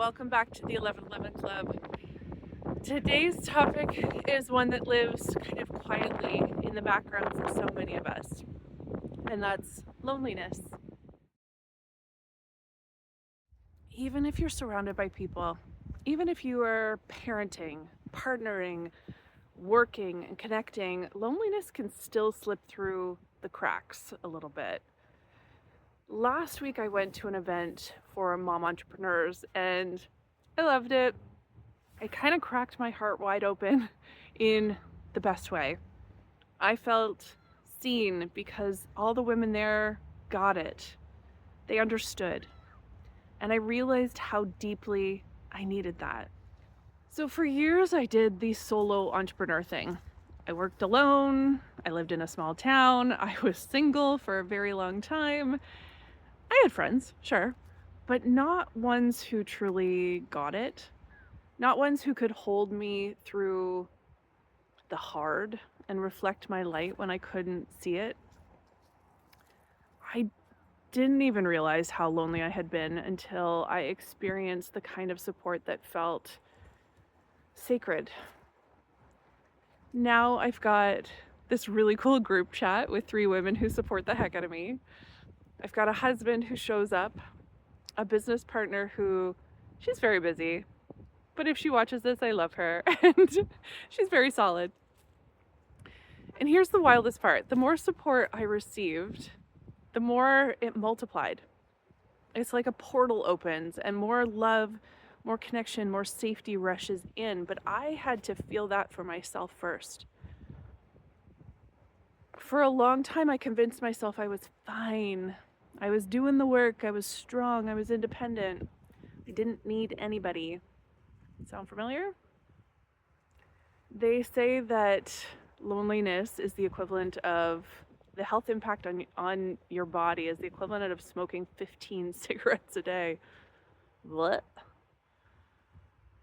welcome back to the 1111 Club. Today's topic is one that lives kind of quietly in the background for so many of us, and that's loneliness. Even if you're surrounded by people, even if you are parenting, partnering, working, and connecting, loneliness can still slip through the cracks a little bit. Last week I went to an event for mom entrepreneurs and I loved it. It kind of cracked my heart wide open in the best way. I felt seen because all the women there got it. They understood. And I realized how deeply I needed that. So for years I did the solo entrepreneur thing. I worked alone. I lived in a small town. I was single for a very long time. I had friends, sure, but not ones who truly got it. Not ones who could hold me through the hard and reflect my light when I couldn't see it. I didn't even realize how lonely I had been until I experienced the kind of support that felt sacred. Now I've got this really cool group chat with 3 women who support the heck out of me. I've got a husband who shows up, a business partner who, she's very busy, but if she watches this, I love her, and she's very solid. And here's the wildest part. The more support I received, the more it multiplied. It's like a portal opens and more love, more connection, more safety rushes in. But I had to feel that for myself first. For a long time, I convinced myself I was fine. I was doing the work. I was strong. I was independent. I didn't need anybody. Sound familiar? They say that loneliness is the equivalent of the health impact on your body is the equivalent of smoking 15 cigarettes a day. What?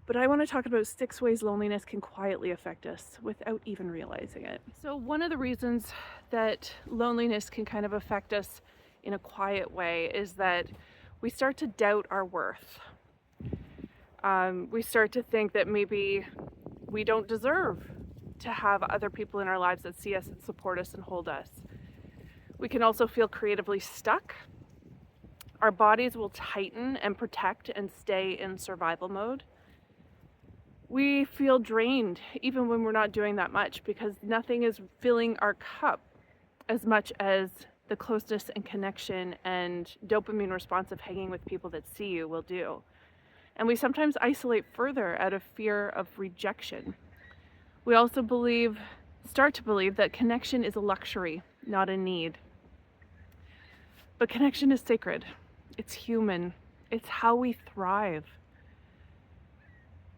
But I want to talk about 6 ways loneliness can quietly affect us without even realizing it. So one of the reasons that loneliness can kind of affect us in a quiet way is that we start to doubt our worth. We start to think that maybe we don't deserve to have other people in our lives that see us and support us and hold us. We can also feel creatively stuck. Our bodies will tighten and protect and stay in survival mode. We feel drained even when we're not doing that much because nothing is filling our cup as much as the closeness and connection and dopamine response of hanging with people that see you will do. And we sometimes isolate further out of fear of rejection. We also start to believe that connection is a luxury, not a need. But connection is sacred. It's human. It's how we thrive.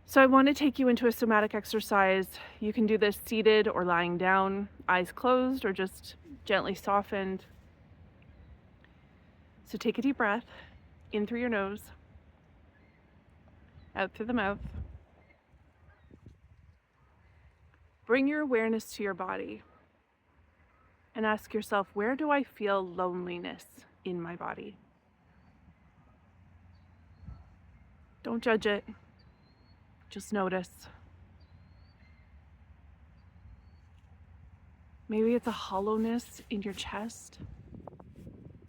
So I want to take you into a somatic exercise. You can do this seated or lying down, eyes closed or just gently softened. So take a deep breath in through your nose, out through the mouth. Bring your awareness to your body and ask yourself, where do I feel loneliness in my body? Don't judge it. Just notice. Maybe it's a hollowness in your chest,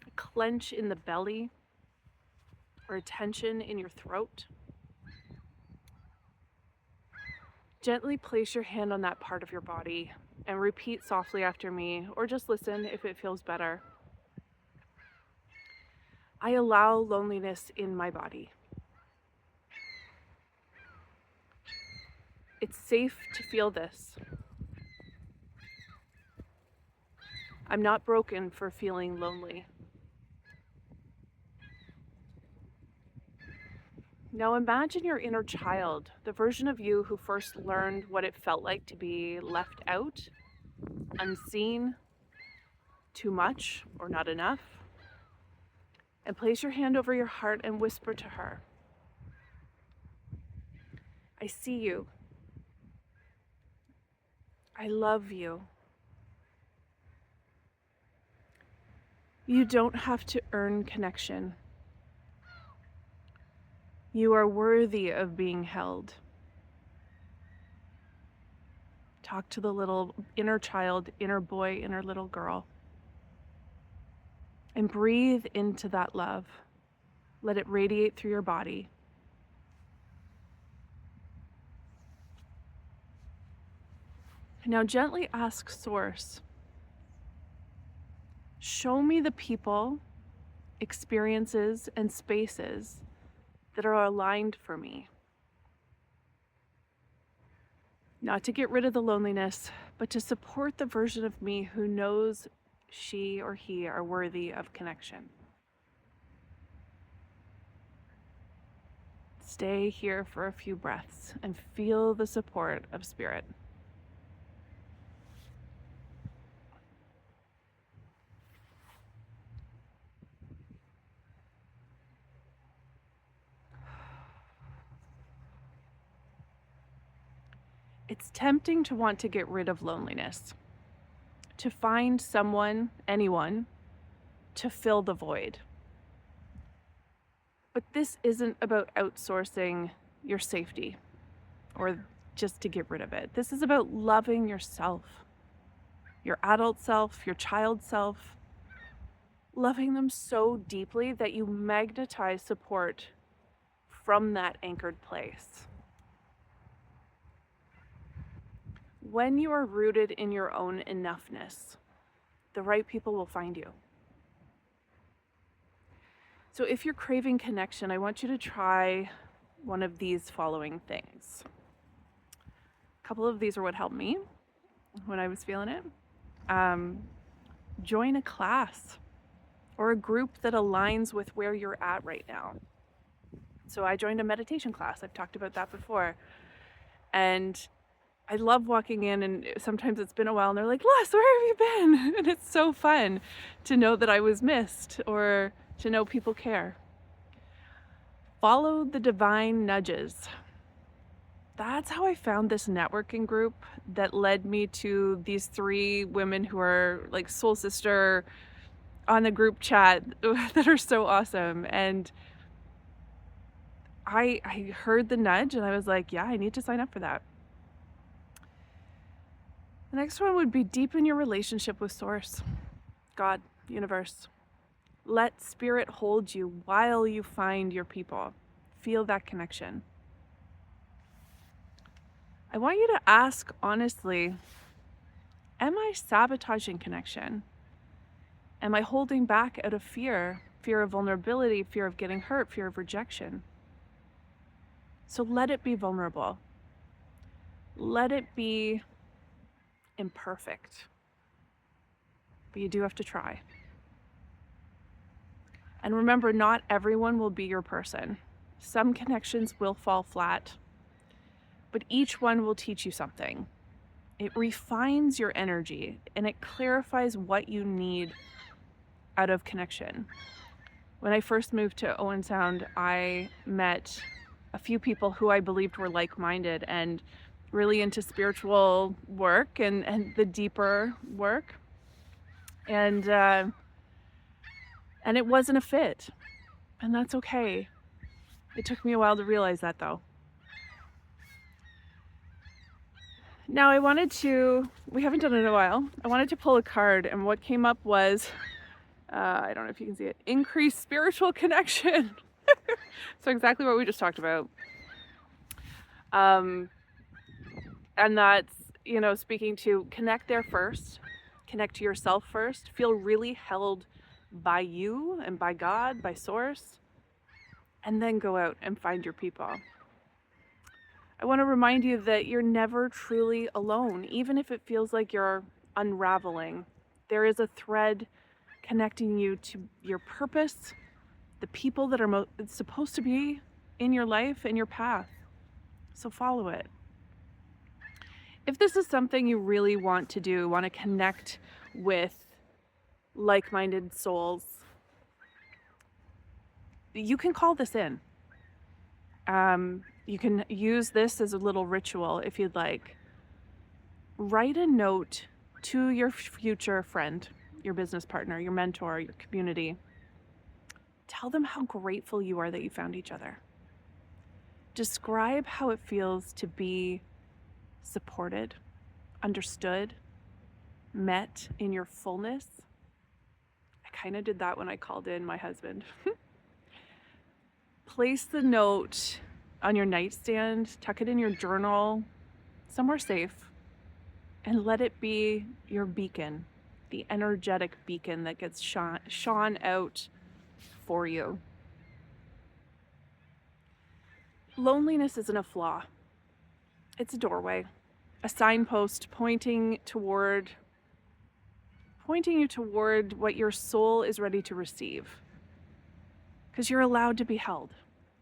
a clench in the belly, or a tension in your throat. Gently place your hand on that part of your body and repeat softly after me, or just listen if it feels better. I allow loneliness in my body. It's safe to feel this. I'm not broken for feeling lonely. Now imagine your inner child, the version of you who first learned what it felt like to be left out, unseen, too much, or not enough. And place your hand over your heart and whisper to her, I see you. I love you. You don't have to earn connection. You are worthy of being held. Talk to the little inner child, inner boy, inner little girl. And breathe into that love. Let it radiate through your body. Now gently ask Source, show me the people, experiences, and spaces that are aligned for me. Not to get rid of the loneliness, but to support the version of me who knows she or he are worthy of connection. Stay here for a few breaths and feel the support of Spirit. It's tempting to want to get rid of loneliness, to find someone, anyone, to fill the void. But this isn't about outsourcing your safety or just to get rid of it. This is about loving yourself, your adult self, your child self, loving them so deeply that you magnetize support from that anchored place. When you are rooted in your own enoughness, the right people will find you. So if you're craving connection, I want you to try one of these following things. A couple of these are what helped me when I was feeling it. Join a class or a group that aligns with where you're at right now. So I joined a meditation class. I've talked about that before. And I love walking in, and sometimes it's been a while and they're like, Les, where have you been? And it's so fun to know that I was missed or to know people care. Follow the divine nudges. That's how I found this networking group that led me to these 3 women who are like soul sister on the group chat that are so awesome. And I heard the nudge and I was like, yeah, I need to sign up for that. The next one would be deepen your relationship with Source, God, universe. Let Spirit hold you while you find your people. Feel that connection. I want you to ask honestly, am I sabotaging connection? Am I holding back out of fear? Fear of vulnerability, fear of getting hurt, fear of rejection. So let it be vulnerable. Let it be imperfect. But you do have to try. And remember, not everyone will be your person. Some connections will fall flat, but each one will teach you something. It refines your energy and it clarifies what you need out of connection. When I first moved to Owen Sound, I met a few people who I believed were like-minded and really into spiritual work and the deeper work. And it wasn't a fit. And that's okay. It took me a while to realize that though. Now we haven't done it in a while. I wanted to pull a card, and what came up was, I don't know if you can see it, increased spiritual connection. So exactly what we just talked about. And that's, speaking to connect there first, connect to yourself first, feel really held by you and by God, by Source, and then go out and find your people. I want to remind you that you're never truly alone, even if it feels like you're unraveling. There is a thread connecting you to your purpose, the people that are supposed to be in your life and your path. So follow it. If this is something you really want to do, want to connect with like-minded souls, you can call this in. You can use this as a little ritual if you'd like. Write a note to your future friend, your business partner, your mentor, your community. Tell them how grateful you are that you found each other. Describe how it feels to be supported, understood, met in your fullness. I kind of did that when I called in my husband. Place the note on your nightstand, tuck it in your journal, somewhere safe, and let it be your beacon, the energetic beacon that gets shone out for you. Loneliness isn't a flaw. It's a doorway, a signpost pointing you toward what your soul is ready to receive. Because you're allowed to be held.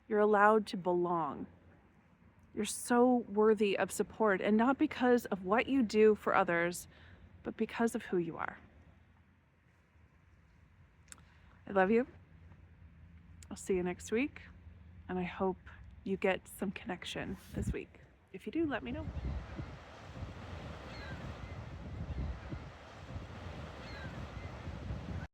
You're allowed to belong. You're so worthy of support, and not because of what you do for others, but because of who you are. I love you. I'll see you next week, and I hope you get some connection this week. If you do, let me know.